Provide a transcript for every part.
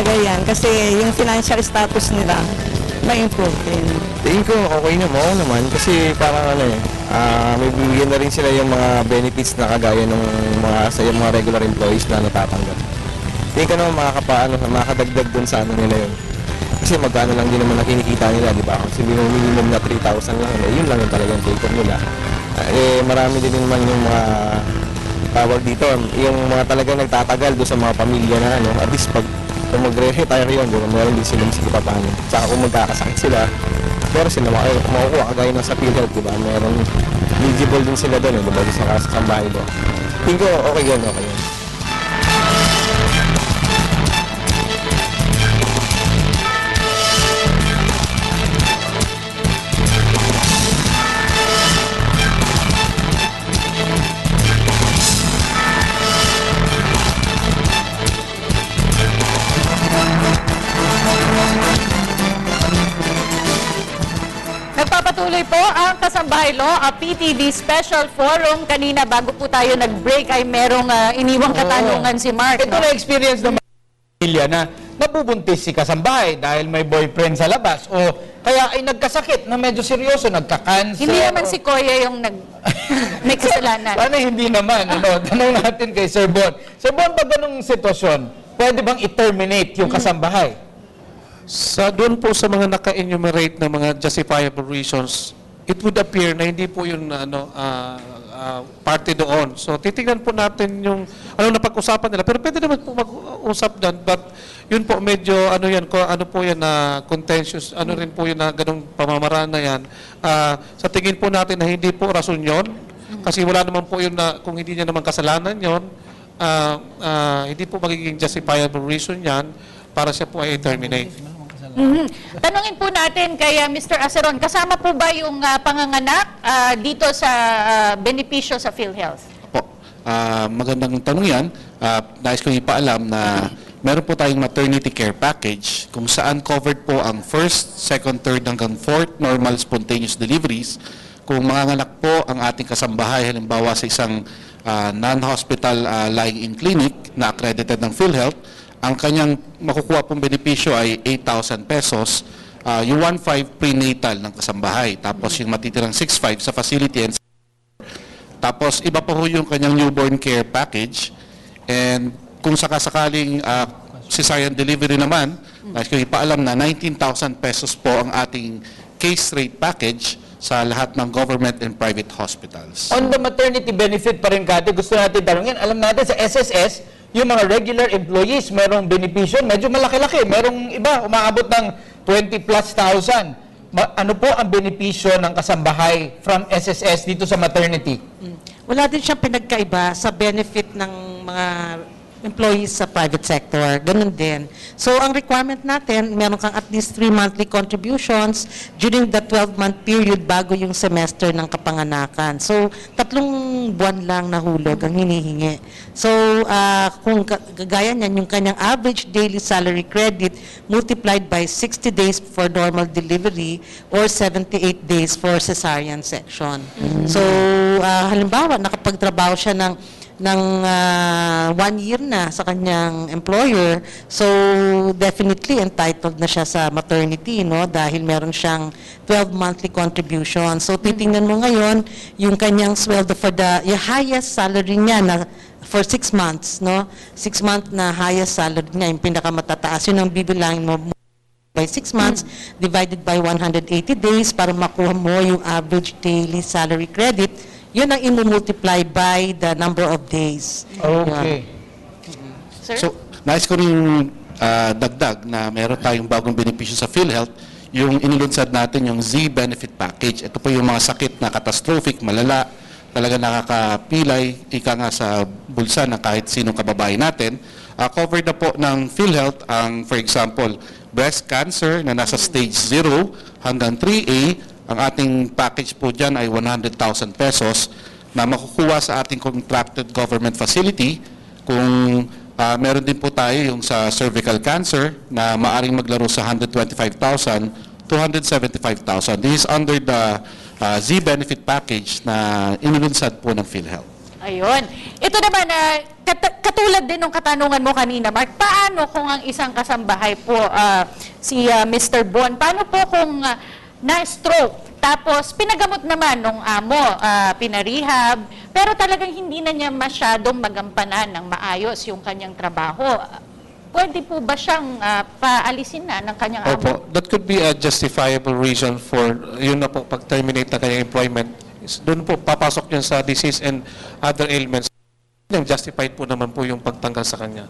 bagay yan kasi yung financial status nila ma-improve din. Tingin ko okay naman kasi parang may bibigyan na rin sila yung mga benefits na kagaya ng yung mga regular employees na natatanggap. Tingin ko naman makakadagdag dun sa nila yun. Kasi magkano lang din naman na kinikita nila, di ba? Kasi minimum na 3,000 lang, yun lang yung talagang take home nila. Marami din naman yung mga tawag dito, yung mga talagang nagtatagal doon sa mga pamilya na at least kung magre-retire yun, meron din silang sige pa paano. Tsaka kung magkakasakit sila, meron sila makukuha kagaya na sa PhilHealth, diba? Meron eligible din sila doon, diba? Sa kasambahay doon. Tingin ko, okay yun. Nagpapatuloy po ang Kasambahay Law, a PTV Special Forum. Kanina bago po tayo nag-break ay merong iniwang katanungan si Mark. Ito na-experience ng pamilya na nabubuntis si kasambahay dahil may boyfriend sa labas o kaya ay nagkasakit na medyo seryoso, nagka-cancer. Hindi naman si Koya yung may kasalanan. Paano hindi naman? Tanong natin kay Sir Bon. Sir Bon, pag ganung sitwasyon, pwede bang i-terminate yung kasambahay? Doon po sa mga naka-enumerate na mga justifiable reasons, it would appear na hindi po yun party doon. So titingnan po natin yung na pag-usapan nila. Pero pwede naman po mag-usap doon. But yun po medyo contentious, rin po yun na ganung pamamaraan na yan. Sa tingin po natin na hindi po rason yun. Kasi wala naman po yun na kung hindi niya naman kasalanan yun, hindi po magiging justifiable reason yan para siya po ay terminate. Tanungin po natin kay Mr. Aceron, kasama po ba yung panganganak dito sa benepisyo sa PhilHealth? Po, magandang tanong yan. Nais kong ipaalam na meron po tayong maternity care package kung saan covered po ang first, second, third hanggang fourth normal spontaneous deliveries. Kung manganganak po ang ating kasambahay halimbawa sa isang non-hospital lying-in clinic na accredited ng PhilHealth, ang kanyang makukuha pong benepisyo ay 8,000 pesos, yung 1,500 prenatal ng kasambahay, tapos yung matitirang 6,500 sa facility and tapos iba pa ho yung kanyang newborn care package. And kung sakasakaling cesarean delivery naman, nais ko ipaalam na 19,000 pesos po ang ating case rate package sa lahat ng government and private hospitals. On the maternity benefit pa rin, Kati, gusto natin tanongin, alam natin sa SSS, yung mga regular employees, merong benepisyo, medyo malaki-laki. Merong iba, umaabot ng 20+ thousand. Ano po ang benepisyo ng kasambahay from SSS dito sa maternity? Wala din siyang pinagkaiba sa benefit ng mga employees sa private sector. Ganun din. So, ang requirement natin, meron kang at least 3 monthly contributions during the 12-month period bago yung semester ng kapanganakan. So, 3 buwan lang nahulog ang hinihingi. So, kung gagaya niyan, yung kanyang average daily salary credit multiplied by 60 days for normal delivery or 78 days for cesarean section. So, halimbawa, nakapagtrabaho siya ng 1 year na sa kanyang employer, so definitely entitled na siya sa maternity, no? Dahil meron siyang 12 monthly contribution. So titingnan mo ngayon yung kanyang sweldo for yung highest salary niya na for 6 months, no? 6 month na highest salary niya, yung pinakamatataas, yun ang bibilangin mo by 6 months divided by 180 days para makuha mo yung average daily salary credit. Yun ang i-multiply by the number of days. Okay. Sir? So, nais ko rin dagdag na meron tayong bagong benepisyo sa PhilHealth, yung inilunsad natin yung Z-Benefit Package. Ito po yung mga sakit na catastrophic, malala, talaga nakakapilay, ika nga sa bulsa ng kahit sinong kababae natin. Covered na po ng PhilHealth ang, for example, breast cancer na nasa stage 0 hanggang 3A. Ang ating package po dyan ay 100,000 pesos na makukuha sa ating contracted government facility. Kung meron din po tayo yung sa cervical cancer na maaring maglaro sa 125,000 to 175,000. This is under the Z-Benefit Package na inilunsad po ng PhilHealth. Ayun. Ito naman, Katulad din ng katanungan mo kanina, Mark, paano kung ang isang kasambahay po, si Mr. Bon, paano po kung na-stroke, tapos pinagamot naman nung amo, pinarehab, pero talagang hindi na niya masyadong magampanan ng maayos yung kanyang trabaho? Pwede po ba siyang paalisin na ng kanyang amo? Opo, that could be a justifiable reason for, yun na po, pag-terminate na kanyang employment. Doon po, papasok yun sa disease and other ailments. Yung justified po naman po yung pagtanggal sa kanya.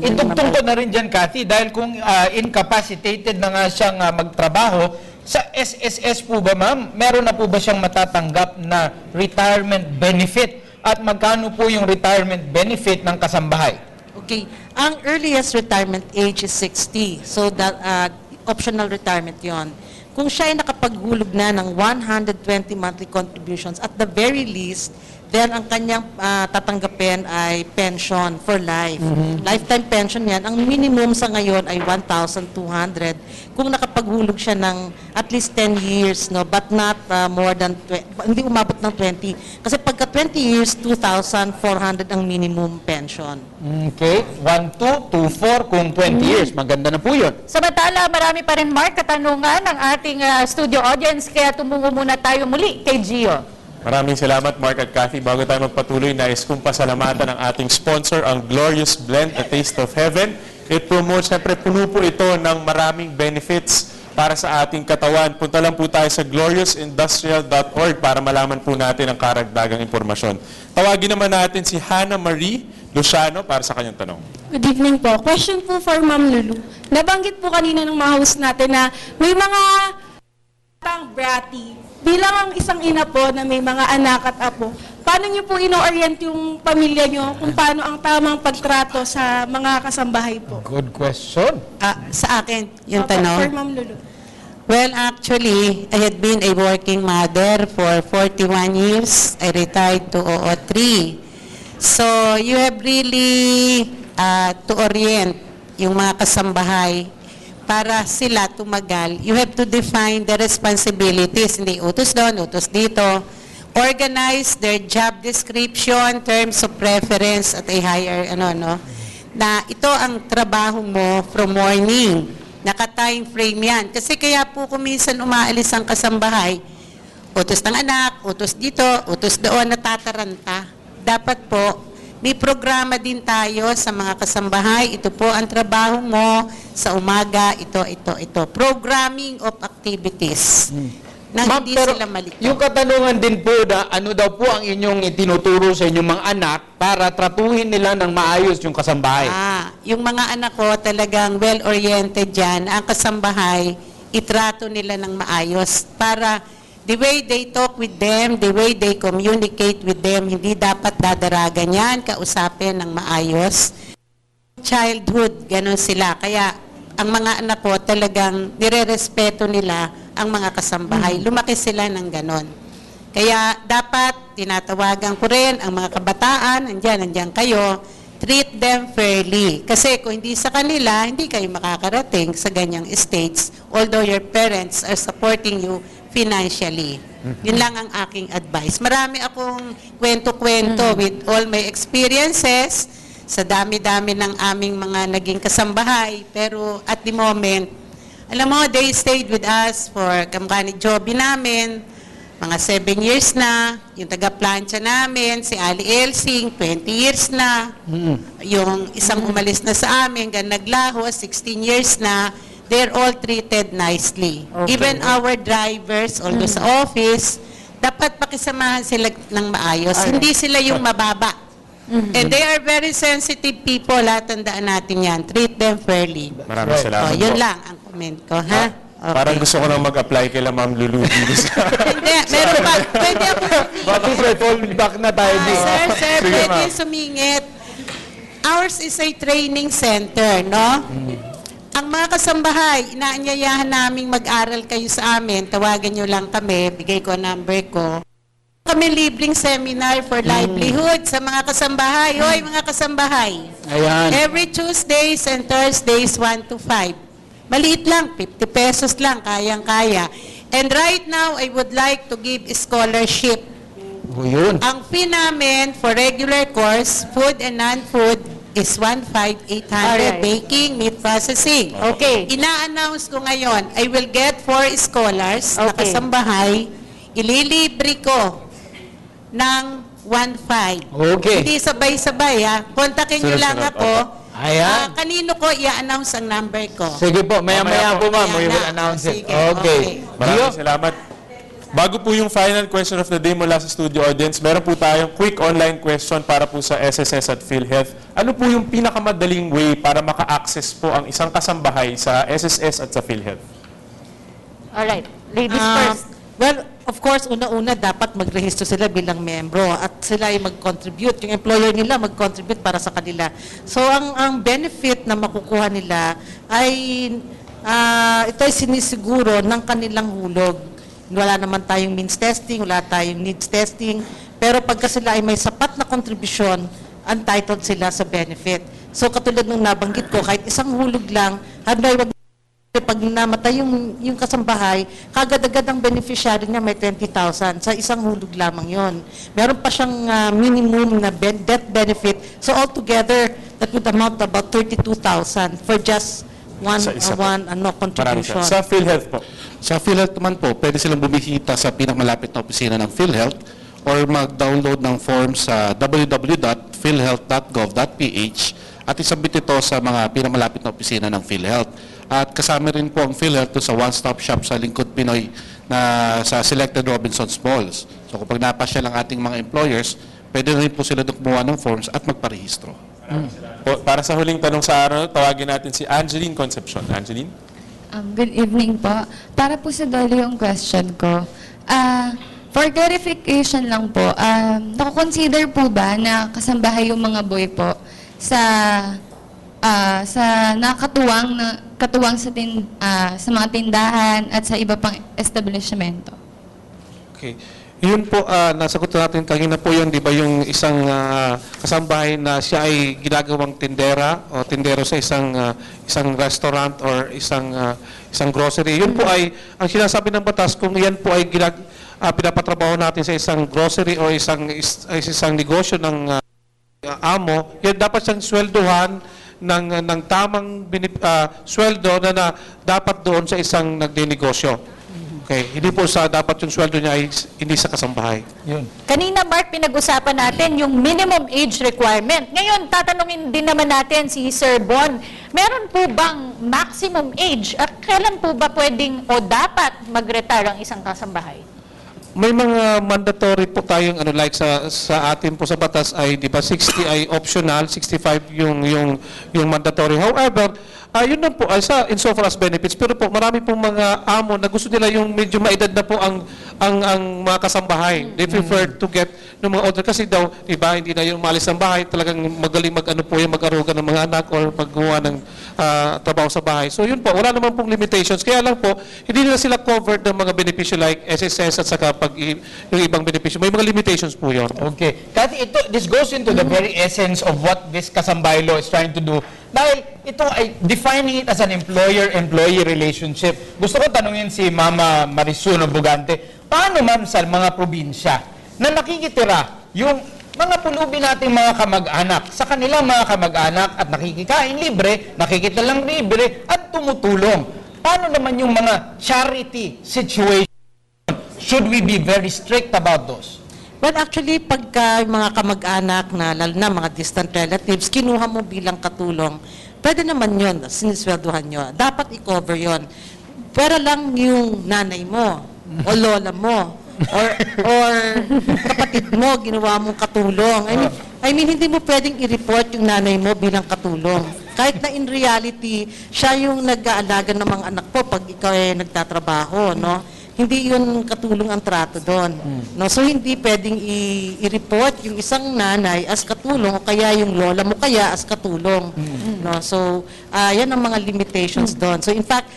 Itugtong ko na rin dyan, Cathy, dahil kung incapacitated na nga siyang magtrabaho, sa SSS po ba, ma'am, meron na po ba siyang matatanggap na retirement benefit? At magkano po yung retirement benefit ng kasambahay? Okay. Ang earliest retirement age is 60. So, that optional retirement yon. Kung siya ay nakapaghulog na ng 120 monthly contributions, at the very least, then ang kanyang tatanggapin ay pension for life. Lifetime pension yan. Ang minimum sa ngayon ay 1,200. Kung nakapaghulog siya ng at least 10 years, no, but not more than, hindi umabot ng 20. Kasi pagka 20 years, 2,400 ang minimum pension. Okay. 1, 2, 2, 4 kung 20 years. Maganda na po yun. Samantala, marami pa rin, Mark, katanungan ng ating studio audience, kaya tumungo muna tayo muli kay Gio. Maraming salamat, Mark at Cathy. Bago tayo magpatuloy, nais kong pasalamatan ang ating sponsor, ang Glorious Blend, A Taste of Heaven. It promotes, siyempre, puno po ito ng maraming benefits para sa ating katawan. Punta lang po tayo sa gloriousindustrial.org para malaman po natin ang karagdagang impormasyon. Tawagin naman natin si Hannah Marie Luciano para sa kanyang tanong. Good evening po. Question po for Ma'am Lulu. Nabanggit po kanina ng mga host natin na may mga batang bratty. Bilang ang isang ina po na may mga anak at apo, paano niyo po ino-orient yung pamilya niyo kung paano ang tamang pagtrato sa mga kasambahay po? Good question. Sa akin, yung For tanong. Ma'am Lulu. Well, actually, I had been a working mother for 41 years. I retired 2003. So, you have really to orient yung mga kasambahay para sila tumagal. You have to define the responsibilities. Hindi utos doon, utos dito. Organize their job description, terms of preference at a higher, na ito ang trabaho mo from morning. Naka-time frame yan. Kasi kaya po kung minsan umaalis ang kasambahay, utos ng anak, utos dito, utos doon, natataranta. Dapat po, may programa din tayo sa mga kasambahay. Ito po ang trabaho mo sa umaga, ito. Programming of activities. Na Ma'am, hindi pero sila malito. yung katanungan din po na ano daw po ang inyong itinuturo sa inyong mga anak para tratuhin nila ng maayos yung kasambahay? Yung mga anak ko talagang well-oriented dyan. Ang kasambahay, itrato nila ng maayos para the way they talk with them, the way they communicate with them, hindi dapat dadaragan yan, kausapin ng maayos. Childhood, ganun sila. Kaya ang mga anak ko talagang nire-respeto nila ang mga kasambahay. Lumaki sila ng ganun. Kaya dapat tinatawagan ko rin ang mga kabataan, nandiyan kayo, treat them fairly. Kasi kung hindi sa kanila, hindi kayo makakarating sa ganyang states, although your parents are supporting you financially. Yun lang ang aking advice. Marami akong kwento-kwento with all my experiences sa dami-dami ng aming mga naging kasambahay. Pero at the moment, alam mo, they stayed with us for kamkani Joby namin, mga 7 years na. Yung taga-plancha namin, si Ali Elsing, 20 years na. Yung isang umalis na sa amin, hanggang naglaho, 16 years na. They're all treated nicely. Okay. Even our drivers, although sa office, dapat pakisamahan sila ng maayos. Hindi sila yung mababa. And they are very sensitive people. Tandaan natin yan. Treat them fairly. Maraming salamat Yun po. lang ang comment ko, ha? Okay. Parang gusto ko nang mag-apply kay Ma'am Lulu. Hindi, meron pa. Pwede ako Bakit fall back na tayo dito? Sir, Sige, pwede ma'am. sumingit. Ours is a training center, no? Ang mga kasambahay, inaanyayahan naming mag-aral kayo sa amin. Tawagan nyo lang kami, bigay ko ang number ko. Kami libreng seminar for livelihood sa mga kasambahay. Hoy, mga kasambahay. Ayan. Every Tuesdays and Thursdays, 1 to 5. Maliit lang, 50 pesos lang, kayang-kaya. And right now, I would like to give scholarship O yun. Ang fee namin for regular course, food and non-food, is 1,500. Alright. Baking, meat processing. Okay. Ina-announce ko ngayon, I will get 4 scholars na Okay. kasambahay. Ililibre ko ng 1,500. Okay. Hindi sabay-sabay, ha. Kontakin nyo lang Sunod-sunod. ako. Ayan. Kanino ko i-announce ang number ko? Sige po, maya-maya po ma'am, we Ayan will na. announce it. Sige, Okay. Maraming salamat. Bago po yung final question of the day mula sa studio audience, meron po tayong quick online question para po sa SSS at PhilHealth. Ano po yung pinakamadaling way para maka-access po ang isang kasambahay sa SSS at sa PhilHealth? Alright. Ladies first. Well, of course, una-una dapat magrehistro sila bilang membro at sila ay mag-contribute. Yung employer nila mag-contribute para sa kanila. So, ang benefit na makukuha nila ay ito ay sinisiguro ng kanilang hulog. Wala naman tayong means testing, wala tayong needs testing. Pero pagka sila ay may sapat na kontribusyon, entitled sila sa benefit. So, katulad ng nabanggit ko, kahit isang hulog lang, pag namatay yung kasambahay, kagad-agad ang beneficiary niya may 20,000. Sa isang hulog lamang yon. Meron pa siyang minimum na death benefit. So altogether, that would amount to about 32,000 for just one Sa isa po. Maraming contribution. Sa PhilHealth po. Sa PhilHealth naman po, pwede silang bumisita sa pinakamalapit na opisina ng PhilHealth or mag-download ng form sa www.philhealth.gov.ph at isubmit ito sa mga pinakamalapit na opisina ng PhilHealth. At kasama rin po ang PhilHealth sa one-stop shop sa Lingkod Pinoy na sa selected Robinsons Malls. So kapag napasya lang ating mga employers, pwede rin po sila kumuha ng forms at magparehistro. Po, para sa huling tanong sa araw, tawagin natin si Angeline Concepcion. Angeline? Good evening po. Para po sa Dolly yung question ko, for clarification lang po, nakukonsider po ba na kasambahay yung mga boy po sa katuwang sa mga tindahan at sa iba pang establishmento? Okay. Yun po, nasagot natin kanina po yun, di ba, yung isang kasambahay na siya ay ginagawang tindera o tindero sa isang restaurant or isang grocery. Yun po ay, ang sinasabi ng batas, kung yan po ay pinapatrabaho natin sa isang grocery o isang negosyo ng amo, yan dapat siyang sweldohan ng tamang sweldo na dapat doon sa isang nagdinegosyo. Okay, hindi po dapat yung sweldo niya ay hindi sa kasambahay. Yun. Kanina, Mark, pinag-usapan natin yung minimum age requirement. Ngayon, tatanungin din naman natin si Sir Bon, meron po bang maximum age at kailan po ba pwedeng o dapat mag-retire ang isang kasambahay? May mga mandatory po tayong like sa atin po sa batas ay di ba 60 ay optional, 65 yung mandatory. However, yun lang po ay insofar as benefits, pero po marami pong mga amo na gusto nila yung medyo maedad na po ang mga kasambahay. They prefer to get ng mga older kasi daw, di ba, hindi na yung umalis ng bahay, talagang magaling mag-aruga ng mga anak or paggawa ng trabaho sa bahay. So yun po, wala naman pong limitations. Kaya lang po, hindi nila sila covered ng mga benepisyo like SSS at saka yung ibang benepisyo. May mga limitations po yun. Okay. Kasi this goes into the very essence of what this kasambahay law is trying to do. Dahil ito ay defining it as an employer-employee relationship. Gusto ko tanungin si Mama Marisuno Bugante, paano man sa mga probinsya na nakikitira yung mga pulubi nating mga kamag-anak sa kanilang mga kamag-anak at nakikikain libre, nakikitalang libre at tumutulong. Paano naman yung mga charity situation? Should we be very strict about those? Well, actually, pagka mga kamag-anak na, lalo na mga distant relatives, kinuha mo bilang katulong, pwede naman yun, sinisweldohan nyo. Dapat i-cover yun. Pero lang yung nanay mo, o lola mo, or kapatid mo, ginawa mong katulong. I mean, hindi mo pwedeng i-report yung nanay mo bilang katulong. Kahit na in reality, siya yung nag-aalaga ng mga anak po pag ikaw ay nagtatrabaho, no? Hindi yun katulong ang trato doon. No? So, hindi pwedeng i-report yung isang nanay as katulong o kaya yung lola mo kaya as katulong. No? So, yan ang mga limitations doon. So, in fact,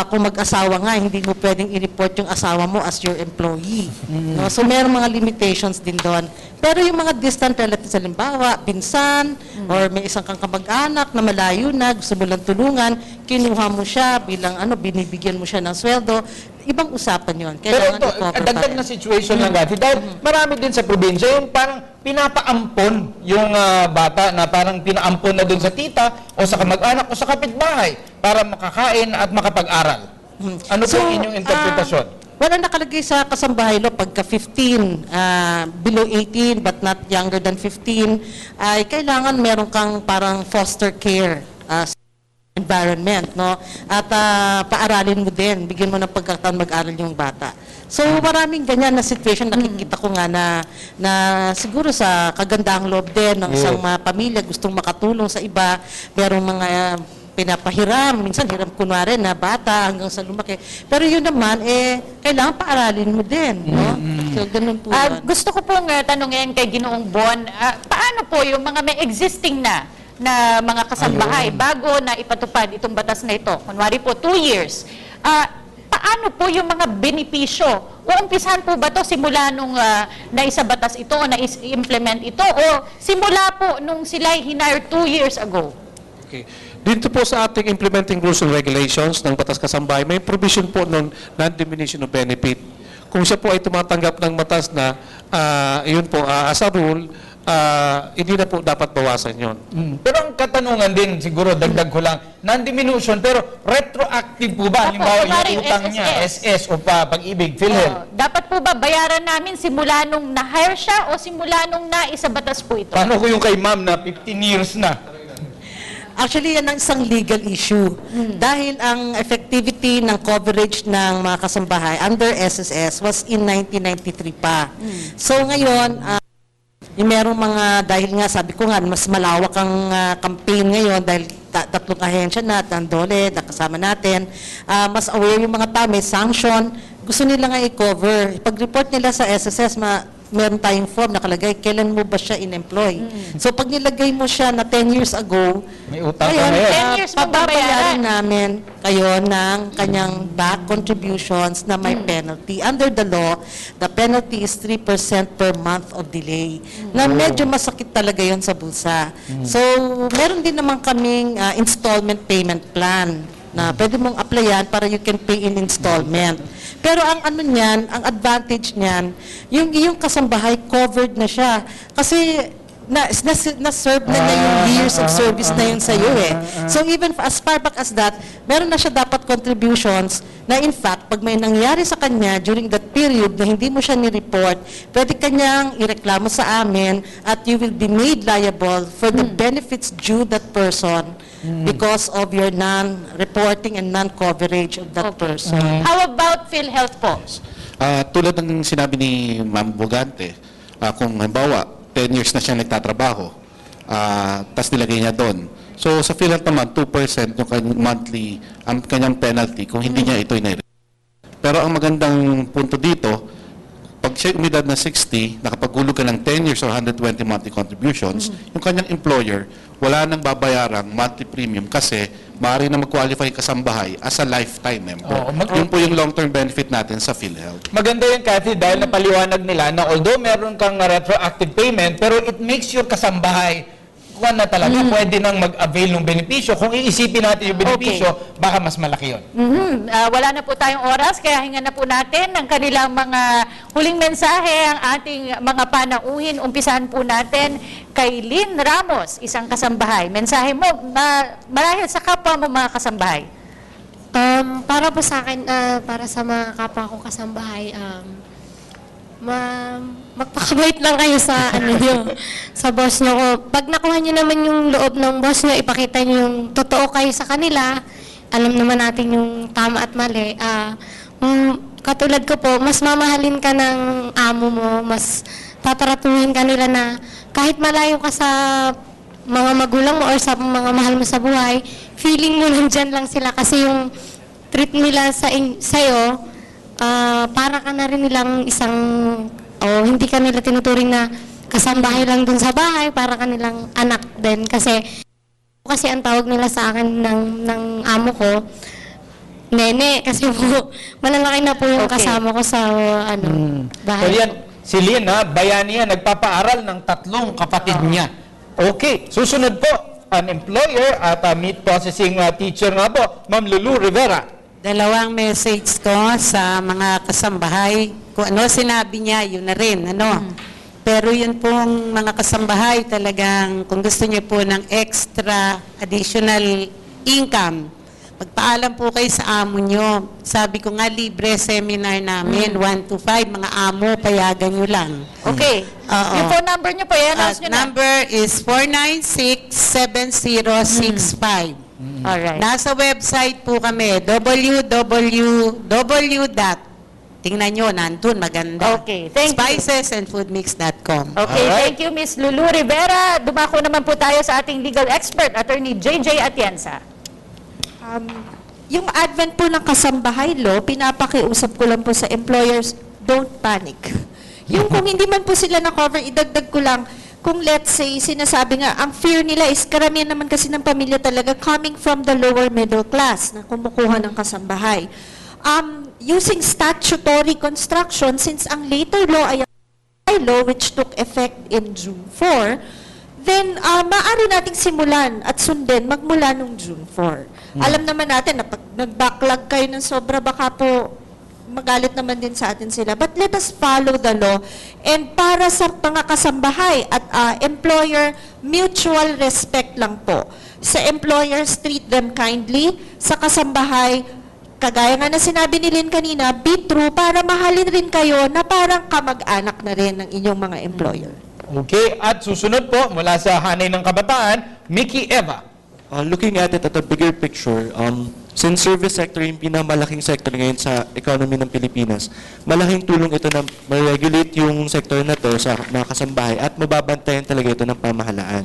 kung mag-asawa nga, hindi mo pwedeng i-report yung asawa mo as your employee. No? So, meron mga limitations din doon. Pero yung mga distant relatives, halimbawa, pinsan, or may isang kang kamag-anak na malayo na, gusto mo lang tulungan, kinuha mo siya bilang binibigyan mo siya ng sweldo, ibang usapan yon. Pero Kailangan ito, i-cover pa dagdag rin. na situation lang dati. Dahil marami din sa probinsya yung parang pinapaampon yung bata na parang pinaampon na dun sa tita o sa kamag-anak o sa kapitbahay para makakain at makapag-aral. Ano po yung inyong interpretasyon? Wala nakalagay sa kasambahay law pagka 15, below 18 but not younger than 15, ay kailangan meron kang parang foster care environment, no? At paaralin mo din, bigyan mo ng pagkakataon mag-aral yung bata. So maraming ganyan na situation, nakikita ko nga na siguro sa kagandahang loob din ng isang pamilya gustong makatulong sa iba, merong mga pinapahiram, minsan hiram kunwari na bata hanggang sa lumaki. Pero yun naman, kailangan paaralin mo din, no? So, ganun po yun. Gusto ko pong tanungin kay Ginoong Bon, paano po yung mga may existing na mga kasambahay bago na ipatupad itong batas na ito? Kunwari po, 2 years. Paano po yung mga benepisyo? Uumpisahan po ba to simula nung naisa batas ito o na-implement ito o simula po nung sila hinire 2 years ago? Okay. Dito po sa ating implementing rules and regulations ng Batas Kasambahay, may provision po ng non-diminution of benefit. Kung siya po ay tumatanggap ng batas na, yun po, as a rule, hindi na po dapat bawasan yun. Pero ang katanungan din, siguro dagdag ko lang, non-diminution, pero retroactive po ba? Halimbawa, kunwari yung utang niya, SS o Pag-ibig, PhilHealth. Dapat po ba bayaran namin simula nung na-hire siya o simula nung naisa batas po ito? Paano ko yung kay ma'am na 15 years na? Actually, yan ang isang legal issue. Dahil ang effectivity ng coverage ng mga kasambahay under SSS was in 1993 pa. So ngayon, yung merong mga, dahil nga sabi ko nga, mas malawak ang campaign ngayon dahil tatlong ahensya na, Tandole, nakasama natin, mas aware yung mga tao, may sanction, gusto nila nga i-cover. Pag-report nila sa SSS, meron tayong form nakalagay, kailan mo ba siya in-employ. So pag nilagay mo siya na 10 years ago, May utang ngayon, ka na yun. 10 years mo babayaran. pababayaran namin kayo ng kanyang back contributions na may penalty. Under the law, the penalty is 3% per month of delay. Na medyo masakit talaga yon sa bulsa. So meron din naman kaming installment payment plan na pwede mong applyan para you can pay in installment. Pero ang ano niyan, ang advantage niyan, yung iyong kasambahay covered na siya. Kasi na-serve na niya yung years of service na yun sa iyo eh. So even as far back as that, meron na siya dapat contributions na in fact, pag may nangyari sa kanya during that period na hindi mo siya ni-report, pwede kanyang ireklamo sa amin at you will be made liable for the benefits due that person because of your non-reporting and non-coverage of that person. How about PhilHealth po? Tulad ng sinabi ni Ma'am Bogante, kung halimbawa, 10 years na siya nagtatrabaho, tapos nilagay niya doon. So sa PhilHealth naman, 2% yung kanyang monthly, ang kanyang penalty kung hindi niya ito inay. Pero ang magandang punto dito, pag siya umidad na 60, nakapaghulog ka ng 10 years or 120 monthly contributions, yung kanyang employer, wala nang babayarang monthly premium kasi maaari na mag-qualify kasambahay as a lifetime member. Yun po yung long-term benefit natin sa PhilHealth. Maganda yan, Cathy, dahil napaliwanag nila na although meron kang retroactive payment, pero it makes your kasambahay kuha na talaga, pwede nang mag-avail ng benepisyo. Kung iisipin natin yung benepisyo, baka mas malaki yun. Wala na po tayong oras, kaya hingan na po natin ng kanilang mga huling mensahe, ang ating mga panauhin. Umpisahan po natin kay Lynn Ramos, isang kasambahay. Mensahe mo, marahil sa kapwa mo mga kasambahay. Para po sa akin, para sa mga kapwa ko kasambahay, magpakabait lang kayo sa sa boss nyo. Pag nakuha nyo naman yung loob ng boss nyo, ipakita nyo yung totoo kayo sa kanila, alam naman natin yung tama at mali. Katulad ko po, mas mamahalin ka ng amo mo, mas tataratuhin ka nila na kahit malayo ka sa mga magulang mo or sa mga mahal mo sa buhay, feeling mo nandyan lang sila kasi yung treat nila sa'yo, para ka na rin nilang isang, hindi ka nila tinuturing na kasambahay lang dun sa bahay, para ka nilang anak din. Kasi ang tawag nila sa akin ng amo ko, nene, kasi po, malalaki na po yung kasama ko sa bahay. So yan, si Lynn, bayani yan, nagpapaaral ng 3 kapatid niya. Okay, susunod po, an employer at a meat processing teacher nga po, Ma'am Lulu Rivera. Dalawang message ko sa mga kasambahay. Kung ano sinabi niya, yun na rin. Pero yun pong mga kasambahay talagang kung gusto niyo po ng extra additional income, magpaalam po kayo sa amo nyo. Sabi ko nga, libre seminar namin, 1 to 5, mga amo, payagan nyo lang. Okay. Oo. Yung phone number nyo po, i-announce nyo na. Number is 496-7065. Alright. Nasa website po kami, tingnan nyo, nandun, maganda. Okay, thank you. Spicesandfoodmix.com. Okay, thank you, Miss Lulu Rivera. Dumako naman po tayo sa ating legal expert, Attorney JJ Atienza. Yung advent po ng kasambahay law, pinapakiusap ko lang po sa employers, don't panic. Yung kung hindi man po sila na-cover, idagdag ko lang, kung let's say, sinasabi nga, ang fear nila is, karamihan naman kasi ng pamilya talaga coming from the lower middle class na kumukuha ng kasambahay. Using statutory construction, since ang later law ay law which took effect in June 4, then maaari nating simulan at sundin magmula nung June 4. Alam naman natin na pag nag-backlog kayo ng sobra, baka po magalit naman din sa atin sila. But let us follow the law. And para sa mga kasambahay at employer, mutual respect lang po. Sa employers, treat them kindly. Sa kasambahay, kagaya nga na sinabi ni Lynn kanina, be true para mahalin rin kayo na parang kamag-anak na rin ng inyong mga employer. Okay, at susunod po mula sa Hanay ng Kabataan, Mickey Eva. Looking at it at a bigger picture, since service sector yung pinamalaking sector ngayon sa economy ng Pilipinas, malaking tulong ito na ma-regulate yung sector na to sa mga kasambahay at mababantayan talaga ito ng pamahalaan.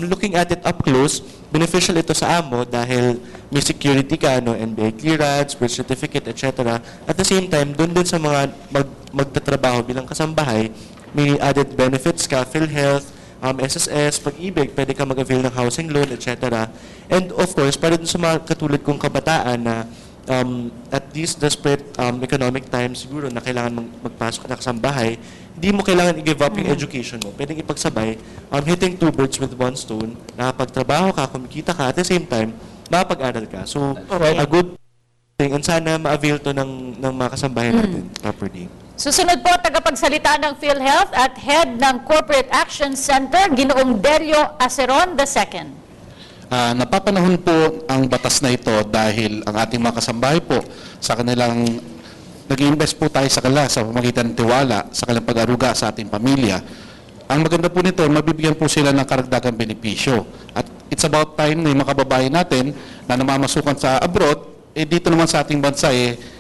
Looking at it up close, beneficial ito sa amo dahil may security ka, NBI clearance, birth certificate, etc. At the same time, doon din sa mga magtatrabaho bilang kasambahay, may added benefits ka, PhilHealth, SSS, pag-ibig, pwede ka mag-avail ng housing loan, etc. And of course, para dun sa mga katulad kong kabataan na at these desperate economic times siguro na kailangan magpasok na kasambahay, hindi mo kailangan i-give up yung education mo. Pwedeng ipagsabay, hitting two birds with one stone, nakapagtrabaho ka, kumikita ka, at the same time, makapag-aral ka. So, a good thing, and sana ma-avail to ng mga kasambahay natin properly. Susunod po, tagapagsalita ng PhilHealth at head ng Corporate Action Center, Ginoong Delio Aceron II. Napapanahon po ang batas na ito dahil ang ating mga kasambahay po sa kanilang nag-invest po tayo sa kanila sa pamagitan ng tiwala sa kanilang pag-aruga sa ating pamilya. Ang maganda po nito, mabibigyan po sila ng karagdagang benepisyo. At it's about time na yung mga kababayan natin na namamasukan sa abroad, dito naman sa ating bansa,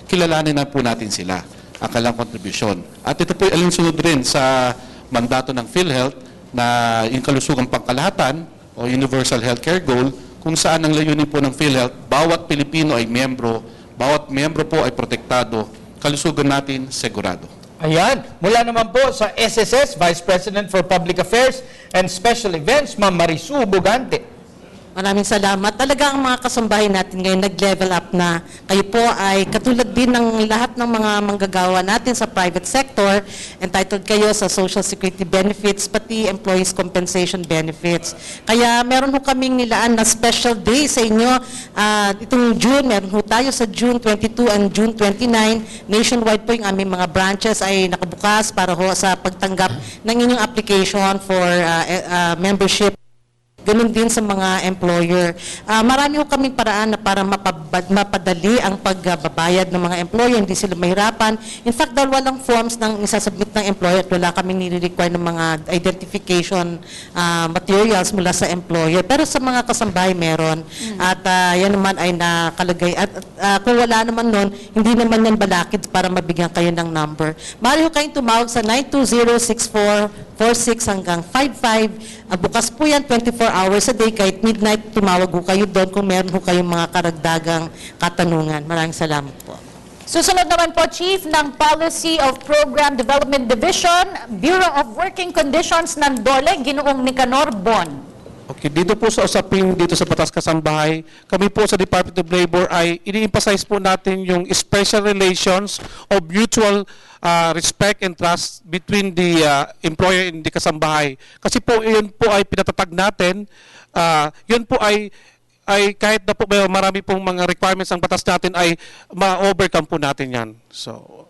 kilalanin na po natin sila ang kanilang kontribusyon. At ito po ay alinsunod rin sa mandato ng PhilHealth na yung kalusugang pangkalahatan o Universal Healthcare Goal, kung saan ang layunin po ng PhilHealth, bawat Pilipino ay miyembro, bawat miyembro po ay protektado, kalusugan natin segurado. Ayan, mula naman po sa SSS, Vice President for Public Affairs and Special Events, Ma'am Marisu Bugante. Maraming salamat. Talaga ang mga kasambahay natin ngayon nag-level up na. Kayo po ay katulad din ng lahat ng mga manggagawa natin sa private sector, entitled kayo sa Social Security benefits, pati employees compensation benefits. Kaya meron ho kaming nilaan na special day sa inyo. Itong June, meron ho tayo sa June 22 and June 29. Nationwide po yung aming mga branches ay nakabukas para ho sa pagtanggap ng inyong application for membership. Ganun din sa mga employer. Marami ho kaming paraan na para mapadali ang pagbabayad ng mga employer, hindi sila mahirapan. In fact, dahil walang forms ng isasubmit ng employer at wala kaming nire-require ng mga identification materials mula sa employer. Pero sa mga kasambahay meron. At yan naman ay nakalagay. At kung wala naman nun, hindi naman yan balakid para mabigyan kayo ng number. Maaari ho kayong tumawag sa 920-6446 hanggang 55. Bukas po yan 24 hours a day, kahit midnight, tumawag ho kayo doon kung meron ho kayong mga karagdagang katanungan. Maraming salamat po. Susunod naman po, Chief ng Policy of Program Development Division, Bureau of Working Conditions ng DOLE, Ginoong Nicanor Bon. Okay, dito po sa usapin dito sa Batas Kasambahay, kami po sa Department of Labor ay ini-emphasize po natin yung special relations of mutual respect and trust between the employer and the kasambahay. Kasi po yun po ay pinatatag natin, yun po ay ay kahit na po marami pong mga requirements ng batas natin ay ma-overcome po natin yan. So,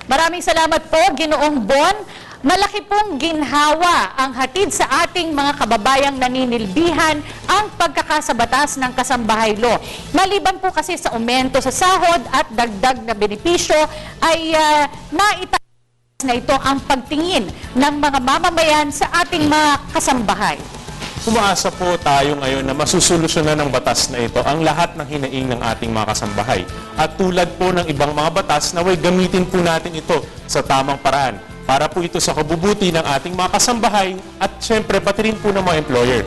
Maraming salamat po, Ginoong Bon. Malaki pong ginhawa ang hatid sa ating mga kababayang naninilbihan ang pagkakasabatas ng kasambahay law. Maliban po kasi sa aumento sa sahod at dagdag na benepisyo ay naitaas na ito ang pagtingin ng mga mamamayan sa ating mga kasambahay. Umaasa po tayo ngayon na masusolusyonan ng batas na ito ang lahat ng hinaing ng ating mga kasambahay. At tulad po ng ibang mga batas, naway gamitin po natin ito sa tamang paraan para po ito sa kabubuti ng ating mga kasambahay at syempre pati rin po ng mga employer.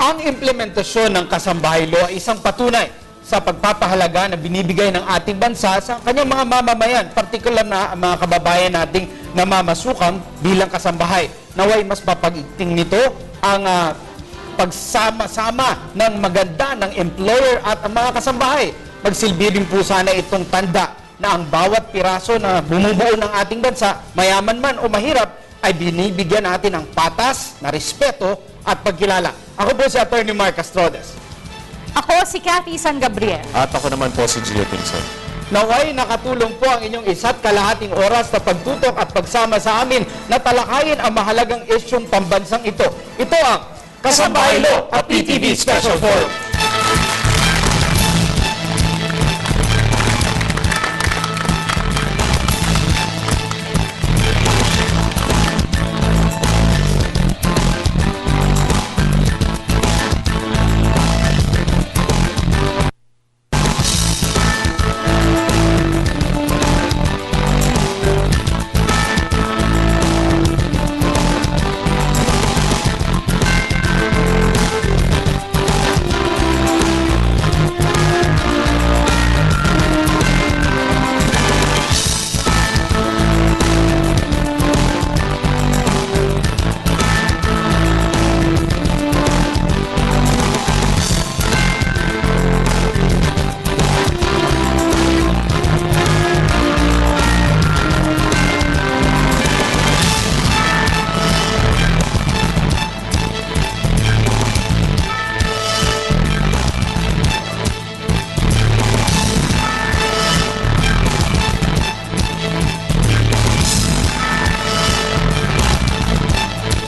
Ang implementasyon ng kasambahay law ay isang patunay sa pagpapahalaga na binibigay ng ating bansa sa kanyang mga mamamayan, partikular na mga kababayan nating namamasukan bilang kasambahay. Naway mas mapag-igting nito ang pagsama-sama ng maganda ng employer at ang mga kasambahay. Magsilbi rin po sana itong tanda na ang bawat piraso na bumubuo ng ating bansa, mayaman man o mahirap, ay binibigyan natin ng patas, na respeto at pagkilala. Ako po si Attorney Mark Castrodes. Ako si Cathy San Gabriel. At ako naman po si Gio Pinson. Naway nakatulong po ang inyong 1.5 oras na pagtutok at pagsama sa amin na talakayin ang mahalagang isyong pambansang ito. Ito ang Kasambahay Law at PTV Special Forum.